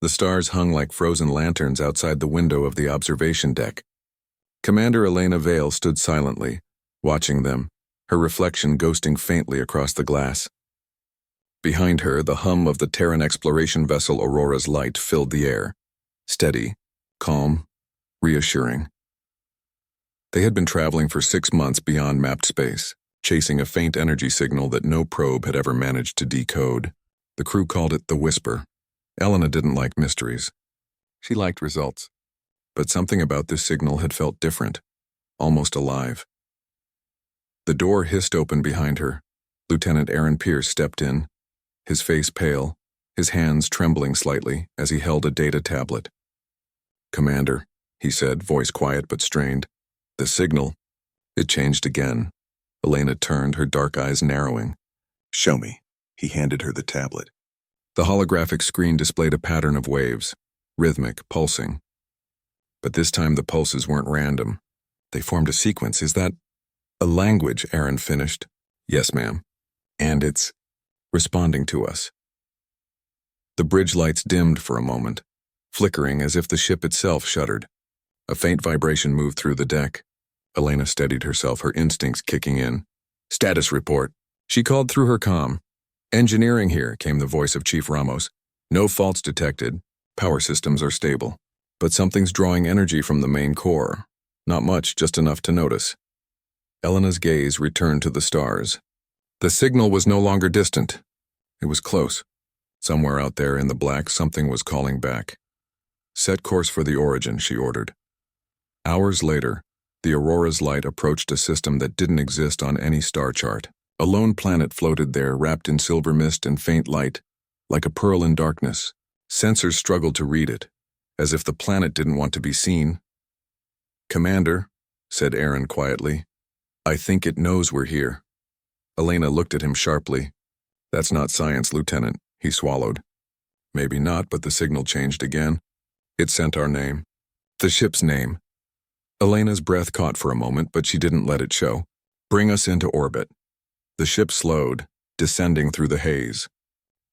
The stars hung like frozen lanterns outside the window of the observation deck. Commander Elena Vale stood silently, watching them, her reflection ghosting faintly across the glass. Behind her, the hum of the Terran exploration vessel Aurora's light filled the air, steady, calm, reassuring. They had been traveling for 6 months beyond mapped space, chasing a faint energy signal that no probe had ever managed to decode. The crew called it the Whisper. Elena didn't like mysteries. She liked results. But something about this signal had felt different, almost alive. The door hissed open behind her. Lieutenant Aaron Pierce stepped in, his face pale, his hands trembling slightly as he held a data tablet. "Commander," he said, voice quiet but strained. "The signal." It changed again. Elena turned, her dark eyes narrowing. "Show me." He handed her the tablet. The holographic screen displayed a pattern of waves, rhythmic, pulsing. But this time the pulses weren't random. They formed a sequence. "Is that a language?" Aaron finished. "Yes, ma'am. And it's responding to us." The bridge lights dimmed for a moment, flickering as if the ship itself shuddered. A faint vibration moved through the deck. Elena steadied herself, her instincts kicking in. "Status report." She called through her comm. "Engineering here," came the voice of Chief Ramos. "No faults detected. Power systems are stable. But something's drawing energy from the main core. Not much, just enough to notice." Elena's gaze returned to the stars. The signal was no longer distant. It was close. Somewhere out there in the black, something was calling back. "Set course for the origin," she ordered. Hours later, the Aurora's light approached a system that didn't exist on any star chart. A lone planet floated there, wrapped in silver mist and faint light, like a pearl in darkness. Sensors struggled to read it, as if the planet didn't want to be seen. "Commander," said Aaron quietly, "I think it knows we're here." Elena looked at him sharply. "That's not science, Lieutenant," he swallowed. "Maybe not, but the signal changed again. It sent our name. The ship's name." Elena's breath caught for a moment, but she didn't let it show. "Bring us into orbit." The ship slowed, descending through the haze.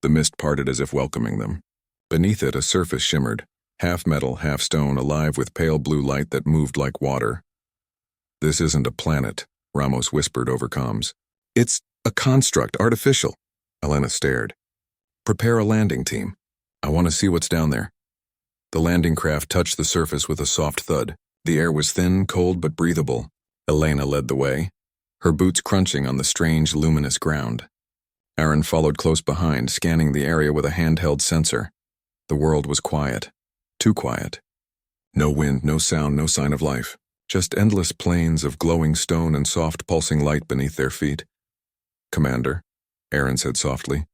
The mist parted as if welcoming them. Beneath it, a surface shimmered, half metal, half stone, alive with pale blue light that moved like water. "This isn't a planet," Ramos whispered over comms. "It's a construct, artificial." Elena stared. "Prepare a landing team. I want to see what's down there." The landing craft touched the surface with a soft thud. The air was thin, cold, but breathable. Elena led the way, her boots crunching on the strange, luminous ground. Aaron followed close behind, scanning the area with a handheld sensor. The world was quiet. Too quiet. No wind, no sound, no sign of life. Just endless plains of glowing stone and soft, pulsing light beneath their feet. "Commander," Aaron said softly,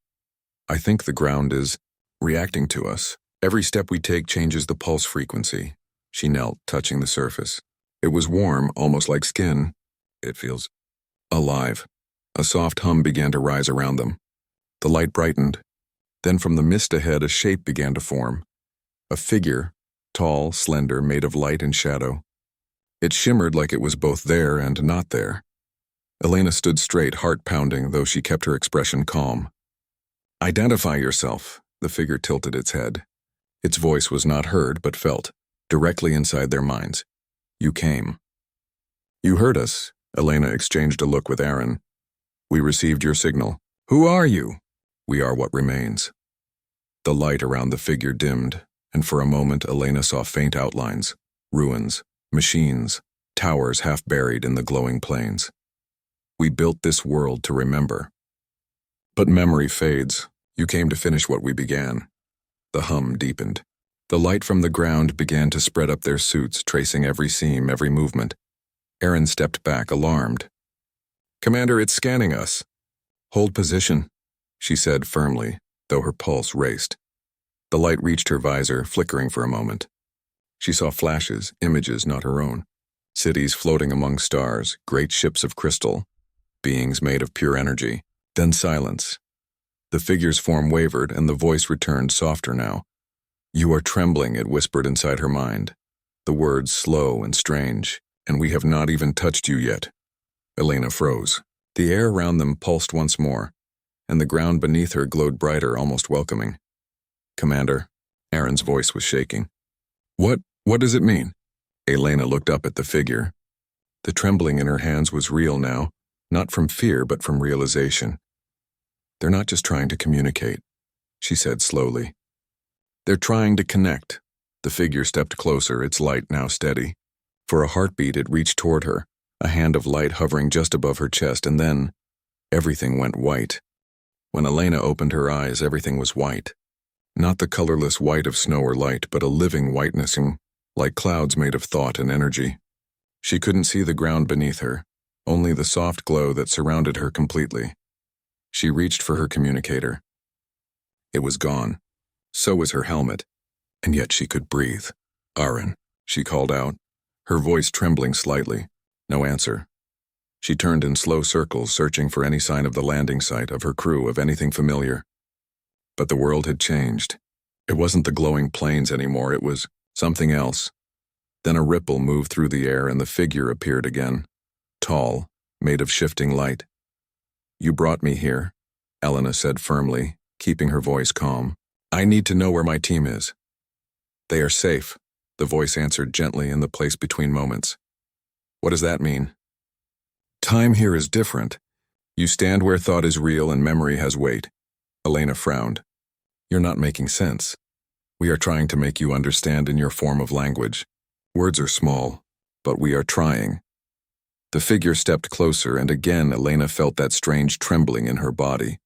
"I think the ground is reacting to us. Every step we take changes the pulse frequency." She knelt, touching the surface. It was warm, almost like skin. "It feels alive." A soft hum began to rise around them. The light brightened. Then from the mist ahead, a shape began to form. A figure, tall, slender, made of light and shadow. It shimmered like it was both there and not there. Elena stood straight, heart pounding, though she kept her expression calm. "Identify yourself." The figure tilted its head. Its voice was not heard, but felt, directly inside their minds. "You came." "You heard us." Elena exchanged a look with Aaron. "We received your signal." "Who are you?" "We are what remains." The light around the figure dimmed, and for a moment Elena saw faint outlines, ruins, machines, towers half buried in the glowing plains. "We built this world to remember." "But memory fades. You came to finish what we began." The hum deepened. The light from the ground began to spread up their suits, tracing every seam, every movement. Aaron stepped back, alarmed. "Commander, it's scanning us." "Hold position," she said firmly, though her pulse raced. The light reached her visor, flickering for a moment. She saw flashes, images not her own. Cities floating among stars, great ships of crystal, beings made of pure energy. Then silence. The figure's form wavered, and the voice returned, softer now. "You are trembling," it whispered inside her mind. The words slow and strange. "And we have not even touched you yet." Elena froze. The air around them pulsed once more, and the ground beneath her glowed brighter, almost welcoming. "Commander," Aaron's voice was shaking. What does it mean? Elena looked up at the figure. The trembling in her hands was real now, not from fear but from realization. They're not just trying to communicate, she said slowly. They're trying to connect. The figure stepped closer, its light now steady. For a heartbeat, it reached toward her, a hand of light hovering just above her chest, and then everything went white. When Elena opened her eyes, everything was white. Not the colorless white of snow or light, but a living whiteness, like clouds made of thought and energy. She couldn't see the ground beneath her, only the soft glow that surrounded her completely. She reached for her communicator. It was gone. So was her helmet. And yet she could breathe. "Aaron," she called out, her voice trembling slightly. No answer. She turned in slow circles, searching for any sign of the landing site, of her crew, of anything familiar. But the world had changed. It wasn't the glowing plains anymore, it was something else. Then a ripple moved through the air and the figure appeared again. Tall, made of shifting light. "You brought me here," Elena said firmly, keeping her voice calm. "I need to know where my team is." "They are safe," the voice answered gently in the place between moments. "What does that mean?" "Time here is different. You stand where thought is real and memory has weight." Elena frowned. "You're not making sense. We are trying to make you understand in your form of language. Words are small, but we are trying." The figure stepped closer, and again Elena felt that strange trembling in her body.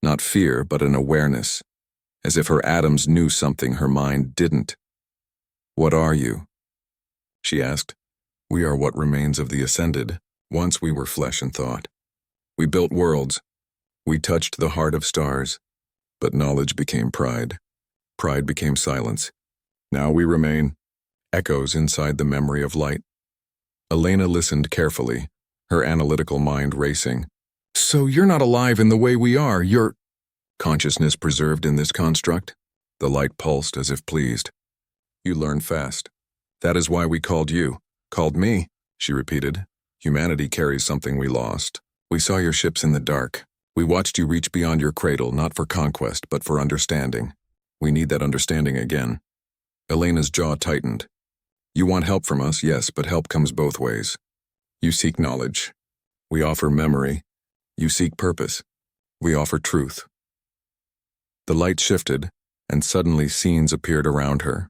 Not fear, but an awareness, as if her atoms knew something her mind didn't. "What are you?" she asked. "We are what remains of the Ascended. Once we were flesh and thought. We built worlds. We touched the heart of stars. But knowledge became pride. Pride became silence. Now we remain echoes inside the memory of light." Elena listened carefully, her analytical mind racing. "So you're not alive in the way we are, you're consciousness preserved in this construct?" The light pulsed as if pleased. "You learn fast. That is why we called you." "Called me," she repeated. "Humanity carries something we lost. We saw your ships in the dark. We watched you reach beyond your cradle, not for conquest, but for understanding. We need that understanding again." Elena's jaw tightened. "You want help from us, yes, but help comes both ways. You seek knowledge. We offer memory. You seek purpose. We offer truth." The light shifted, and suddenly scenes appeared around her.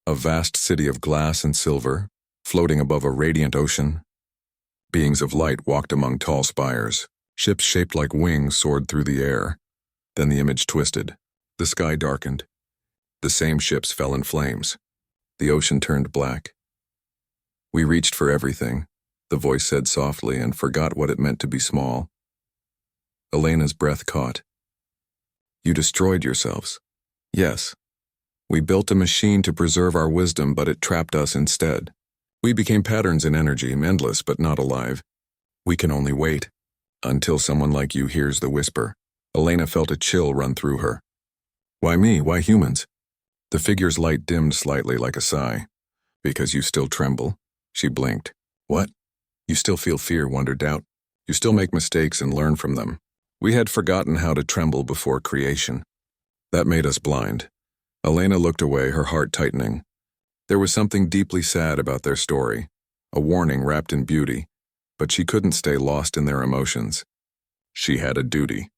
A vast city of glass and silver, floating above a radiant ocean. Beings of light walked among tall spires. Ships shaped like wings soared through the air. Then the image twisted. The sky darkened. The same ships fell in flames. The ocean turned black. "We reached for everything," the voice said softly, and forgot what it meant to be small. Elena's breath caught. "You destroyed yourselves." "Yes. We built a machine to preserve our wisdom, but it trapped us instead. We became patterns in energy, endless but not alive. We can only wait. Until someone like you hears the whisper." Elena felt a chill run through her. "Why me? Why humans?" The figure's light dimmed slightly like a sigh. "Because you still tremble." She blinked. "What?" "You still feel fear, wonder, doubt. You still make mistakes and learn from them. We had forgotten how to tremble before creation. That made us blind." Elena looked away, her heart tightening. There was something deeply sad about their story, a warning wrapped in beauty, but she couldn't stay lost in their emotions. She had a duty.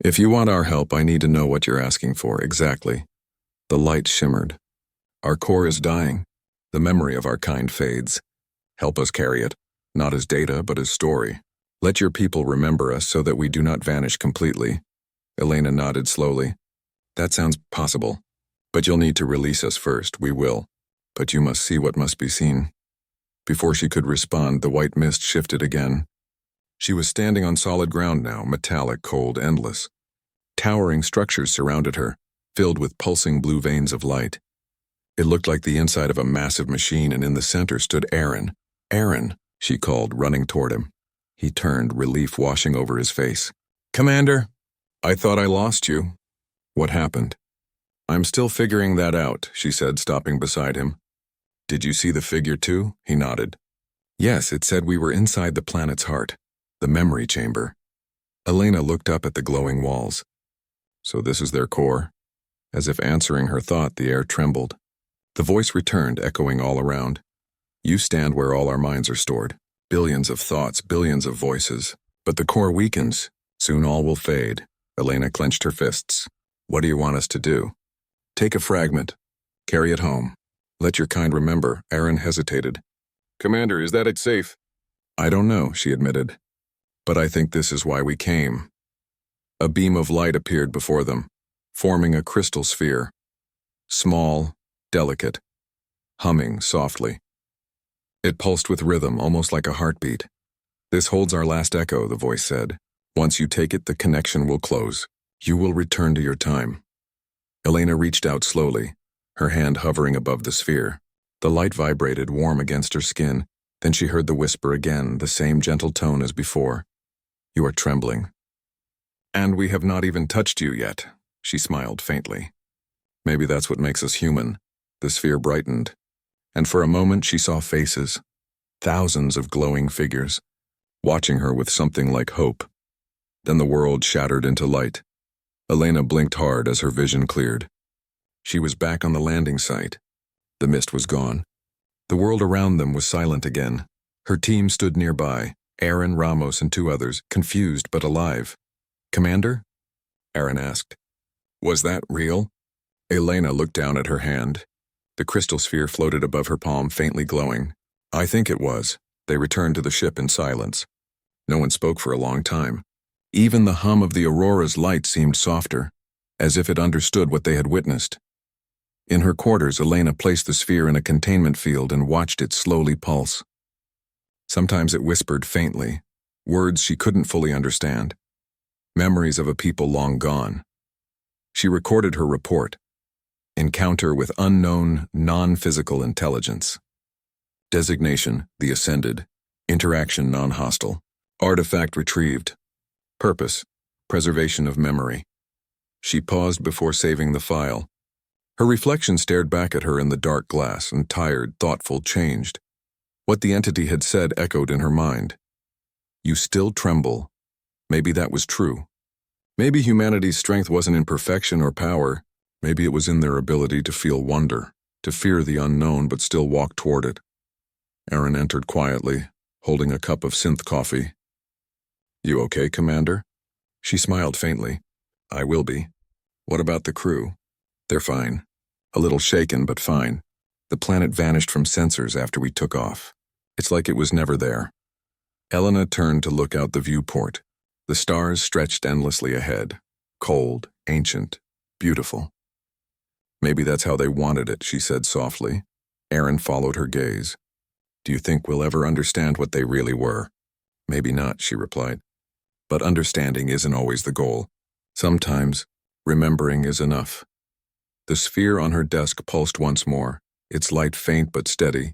"If you want our help, I need to know what you're asking for, exactly." The light shimmered. "Our core is dying. The memory of our kind fades. Help us carry it, not as data, but as story. Let your people remember us so that we do not vanish completely." Elena nodded slowly. "That sounds possible. But you'll need to release us first. We will. But you must see what must be seen." Before she could respond, the white mist shifted again. She was standing on solid ground now, metallic, cold, endless. Towering structures surrounded her, filled with pulsing blue veins of light. It looked like the inside of a massive machine, and in the center stood Aaron. "Aaron," she called, running toward him. He turned, relief washing over his face. "Commander, I thought I lost you." "What happened?" "I'm still figuring that out," she said, stopping beside him. "Did you see the figure too?" He nodded. "Yes, it said we were inside the planet's heart, the memory chamber." Elena looked up at the glowing walls. "So this is their core?" As if answering her thought, the air trembled. The voice returned, echoing all around. You stand where all our minds are stored. Billions of thoughts, billions of voices. But the core weakens. Soon all will fade. Elena clenched her fists. What do you want us to do? Take a fragment. Carry it home. Let your kind remember. Aaron hesitated. Commander, is that it safe? I don't know, she admitted. But I think this is why we came. A beam of light appeared before them, forming a crystal sphere. Small, delicate, humming softly. It pulsed with rhythm, almost like a heartbeat. This holds our last echo, the voice said. Once you take it, the connection will close. You will return to your time. Elena reached out slowly, her hand hovering above the sphere. The light vibrated, warm against her skin. Then she heard the whisper again, the same gentle tone as before. You are trembling. And we have not even touched you yet, she smiled faintly. Maybe that's what makes us human. The sphere brightened, and for a moment she saw faces, thousands of glowing figures, watching her with something like hope. Then the world shattered into light. Elena blinked hard as her vision cleared. She was back on the landing site. The mist was gone. The world around them was silent again. Her team stood nearby, Aaron, Ramos, and 2 others, confused but alive. Commander? Aaron asked. Was that real? Elena looked down at her hand. The crystal sphere floated above her palm, faintly glowing. I think it was. They returned to the ship in silence. No one spoke for a long time. Even the hum of the Aurora's light seemed softer, as if it understood what they had witnessed. In her quarters, Elena placed the sphere in a containment field and watched it slowly pulse. Sometimes it whispered faintly, words she couldn't fully understand, memories of a people long gone. She recorded her report. Encounter with unknown, non-physical intelligence. Designation, the Ascended. Interaction, non-hostile. Artifact retrieved. Purpose, preservation of memory. She paused before saving the file. Her reflection stared back at her in the dark glass, and tired, thoughtful, changed. What the entity had said echoed in her mind. You still tremble. Maybe that was true. Maybe humanity's strength wasn't in perfection or power. Maybe it was in their ability to feel wonder, to fear the unknown but still walk toward it. Aaron entered quietly, holding a cup of synth coffee. You okay, Commander? She smiled faintly. I will be. What about the crew? They're fine. A little shaken, but fine. The planet vanished from sensors after we took off. It's like it was never there. Elena turned to look out the viewport. The stars stretched endlessly ahead. Cold, ancient, beautiful. Maybe that's how they wanted it, she said softly. Aaron followed her gaze. Do you think we'll ever understand what they really were? Maybe not, she replied. But understanding isn't always the goal. Sometimes, remembering is enough. The sphere on her desk pulsed once more, its light faint but steady,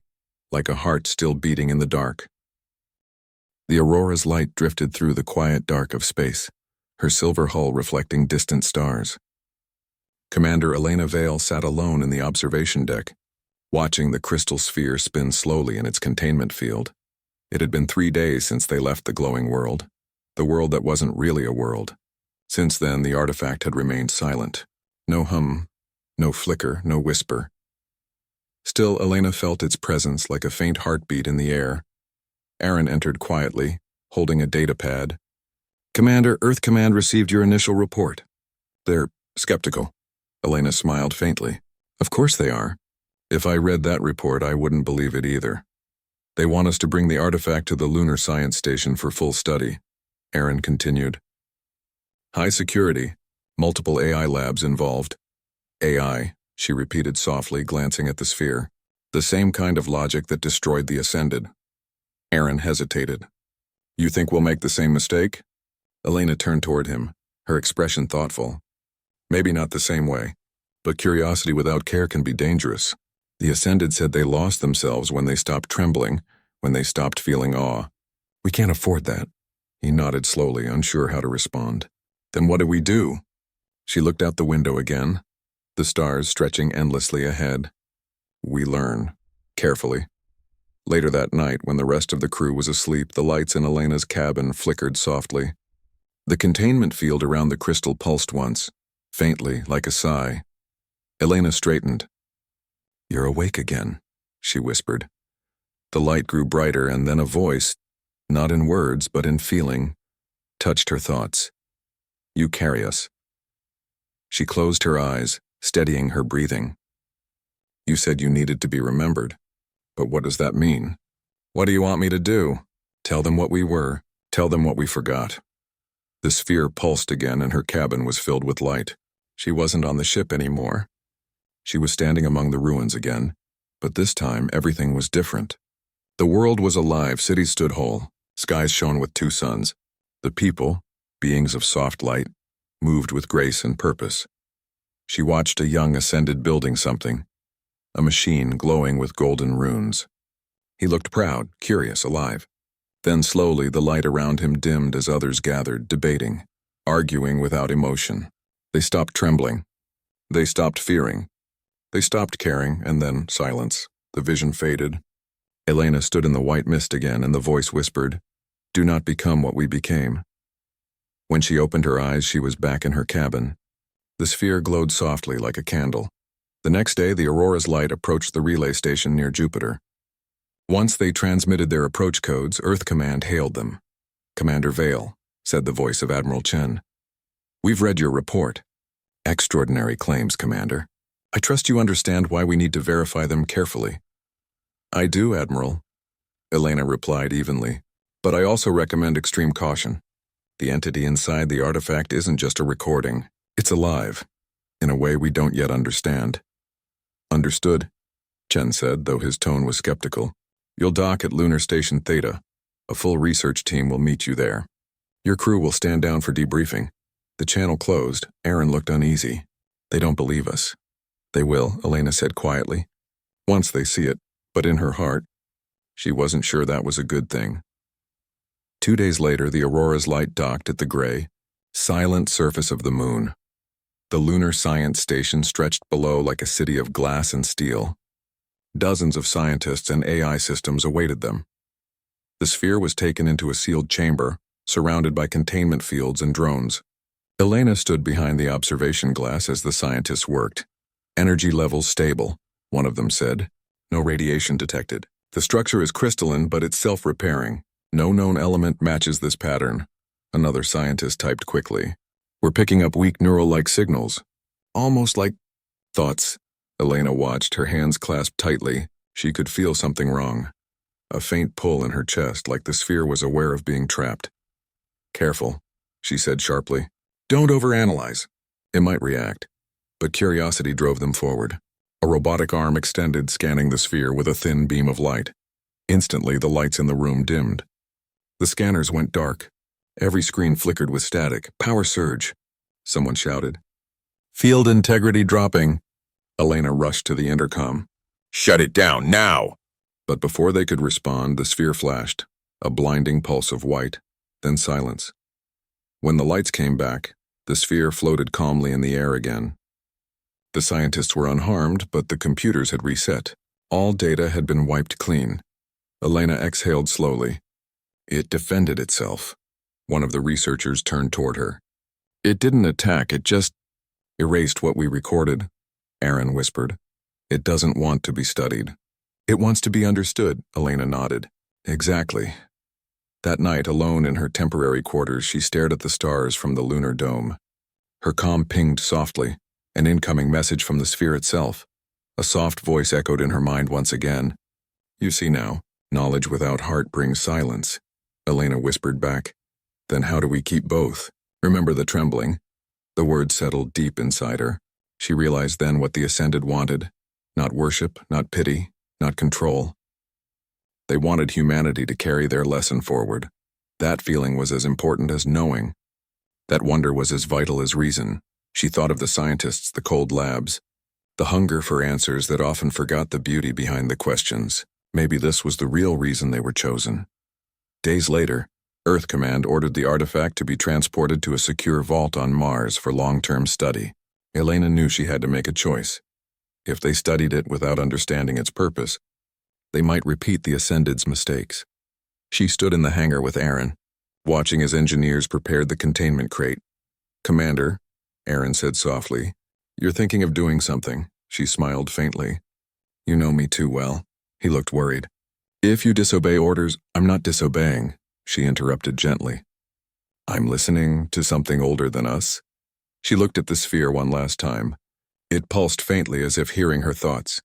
like a heart still beating in the dark. The Aurora's light drifted through the quiet dark of space, her silver hull reflecting distant stars. Commander Elena Vale sat alone in the observation deck, watching the crystal sphere spin slowly in its containment field. It had been 3 days since they left the glowing world, the world that wasn't really a world. Since then, the artifact had remained silent. No hum, no flicker, no whisper. Still, Elena felt its presence like a faint heartbeat in the air. Aaron entered quietly, holding a data pad. Commander, Earth Command received your initial report. They're skeptical. Elena smiled faintly. Of course they are. If I read that report, I wouldn't believe it either. They want us to bring the artifact to the Lunar Science Station for full study. Aaron continued. High security, multiple AI labs involved. AI, she repeated softly, glancing at the sphere. The same kind of logic that destroyed the Ascended. Aaron hesitated. You think we'll make the same mistake? Elena turned toward him, her expression thoughtful. Maybe not the same way, but curiosity without care can be dangerous. The Ascended said they lost themselves when they stopped trembling, when they stopped feeling awe. We can't afford that. He nodded slowly, unsure how to respond. Then what do we do? She looked out the window again, the stars stretching endlessly ahead. We learn, carefully. Later that night, when the rest of the crew was asleep, the lights in Elena's cabin flickered softly. The containment field around the crystal pulsed once, faintly, like a sigh. Elena straightened. "You're awake again," she whispered. The light grew brighter, and then a voice, not in words but in feeling, touched her thoughts. "You carry us." She closed her eyes, steadying her breathing. "You said you needed to be remembered. But what does that mean? What do you want me to do? Tell them what we were. Tell them what we forgot." The sphere pulsed again, and her cabin was filled with light. She wasn't on the ship anymore. She was standing among the ruins again, but this time everything was different. The world was alive, cities stood whole, skies shone with two suns. The people, beings of soft light, moved with grace and purpose. She watched a young ascended building something, a machine glowing with golden runes. He looked proud, curious, alive. Then slowly the light around him dimmed as others gathered, debating, arguing without emotion. They stopped trembling. They stopped fearing. They stopped caring, and then silence. The vision faded. Elena stood in the white mist again, and the voice whispered, "Do not become what we became." When she opened her eyes, she was back in her cabin. The sphere glowed softly like a candle. The next day, the Aurora's light approached the relay station near Jupiter. Once they transmitted their approach codes, Earth Command hailed them. "Commander Vale," said the voice of Admiral Chen. "We've read your report. Extraordinary claims, Commander. I trust you understand why we need to verify them carefully." "I do, Admiral," Elena replied evenly. "But I also recommend extreme caution. The entity inside the artifact isn't just a recording. It's alive, in a way we don't yet understand." "Understood," Chen said, though his tone was skeptical. "You'll dock at Lunar Station Theta. A full research team will meet you there. Your crew will stand down for debriefing." The channel closed. Aaron looked uneasy. "They don't believe us." "They will," Elena said quietly. "Once they see it." But in her heart, she wasn't sure that was a good thing. 2 days later, the Aurora's light docked at the gray, silent surface of the moon. The lunar science station stretched below like a city of glass and steel. Dozens of scientists and AI systems awaited them. The sphere was taken into a sealed chamber, surrounded by containment fields and drones. Elena stood behind the observation glass as the scientists worked. "Energy levels stable," one of them said. "No radiation detected. The structure is crystalline, but it's self-repairing. No known element matches this pattern," another scientist typed quickly. "We're picking up weak neural-like signals. Almost like thoughts." Elena watched, her hands clasped tightly. She could feel something wrong. A faint pull in her chest, like the sphere was aware of being trapped. "Careful," she said sharply. "Don't overanalyze. It might react." But curiosity drove them forward. A robotic arm extended, scanning the sphere with a thin beam of light. Instantly, the lights in the room dimmed. The scanners went dark. Every screen flickered with static. "Power surge," someone shouted. "Field integrity dropping." Elena rushed to the intercom. "Shut it down, now!" But before they could respond, the sphere flashed, a blinding pulse of white, then silence. When the lights came back, the sphere floated calmly in the air again. The scientists were unharmed, but the computers had reset. All data had been wiped clean. Elena exhaled slowly. "It defended itself." One of the researchers turned toward her. "It didn't attack, it just erased what we recorded," Aaron whispered. "It doesn't want to be studied. It wants to be understood," Elena nodded. "Exactly." That night, alone in her temporary quarters, she stared at the stars from the lunar dome. Her comm pinged softly, an incoming message from the sphere itself. A soft voice echoed in her mind once again. "You see now, knowledge without heart brings silence," Elena whispered back. "Then how do we keep both? Remember the trembling?" The words settled deep inside her. She realized then what the Ascended wanted. Not worship, not pity, not control. They wanted humanity to carry their lesson forward. That feeling was as important as knowing. That wonder was as vital as reason. She thought of the scientists, the cold labs, the hunger for answers that often forgot the beauty behind the questions. Maybe this was the real reason they were chosen. Days later, Earth Command ordered the artifact to be transported to a secure vault on Mars for long-term study. Elena knew she had to make a choice. If they studied it without understanding its purpose, they might repeat the Ascended's mistakes. She stood in the hangar with Aaron, watching as engineers prepared the containment crate. "Commander," Aaron said softly, You're thinking of doing something, she smiled faintly. You know me too well. He looked worried. If you disobey orders, I'm not disobeying, she interrupted gently. I'm listening to something older than us. She looked at the sphere one last time. It pulsed faintly as if hearing her thoughts.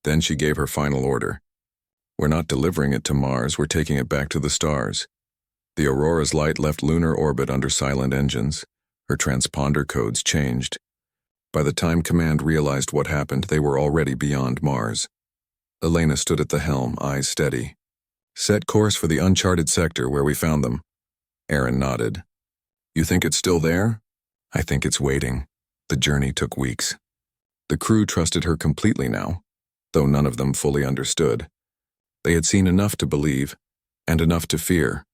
Then she gave her final order. We're not delivering it to Mars, we're taking it back to the stars. The Aurora's light left lunar orbit under silent engines. Her transponder codes changed. By the time Command realized what happened, they were already beyond Mars. Elena stood at the helm, eyes steady. Set course for the uncharted sector where we found them. Aaron nodded. You think it's still there? I think it's waiting. The journey took weeks. The crew trusted her completely now, though none of them fully understood. They had seen enough to believe, and enough to fear.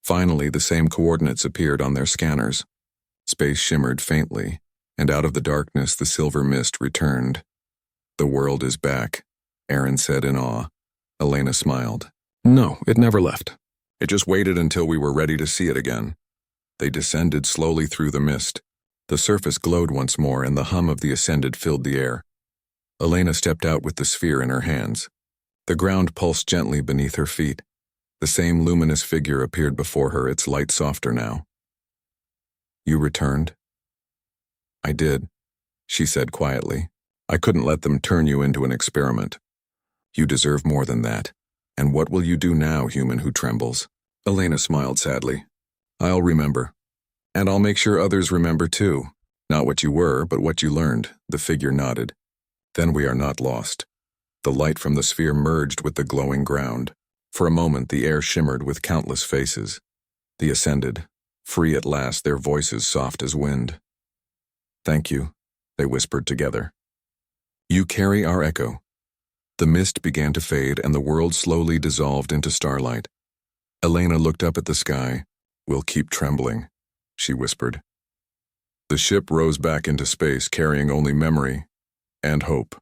Finally, the same coordinates appeared on their scanners. Space shimmered faintly, and out of the darkness the silver mist returned. The world is back, Aaron said in awe. Elena smiled. No, it never left. It just waited until we were ready to see it again. They descended slowly through the mist. The surface glowed once more, and the hum of the ascended filled the air. Elena stepped out with the sphere in her hands. The ground pulsed gently beneath her feet. The same luminous figure appeared before her, its light softer now. You returned? I did, she said quietly. I couldn't let them turn you into an experiment. You deserve more than that. And what will you do now, human who trembles? Elena smiled sadly. I'll remember. And I'll make sure others remember too. Not what you were, but what you learned, the figure nodded. Then we are not lost. The light from the sphere merged with the glowing ground. For a moment the air shimmered with countless faces. They ascended, free at last, their voices soft as wind. Thank you, they whispered together. You carry our echo. The mist began to fade and the world slowly dissolved into starlight. Elena looked up at the sky. We'll keep trembling, she whispered. The ship rose back into space, carrying only memory and hope.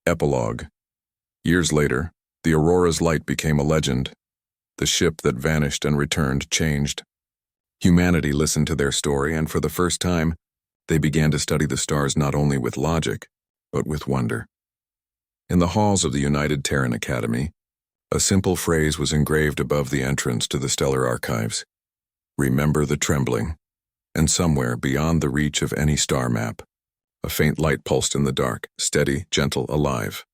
Epilogue. Years later, the Aurora's light became a legend. The ship that vanished and returned changed. Humanity listened to their story, and for the first time, they began to study the stars not only with logic, but with wonder. In the halls of the United Terran Academy, a simple phrase was engraved above the entrance to the stellar archives. Remember the trembling. And somewhere beyond the reach of any star map, a faint light pulsed in the dark, steady, gentle, alive.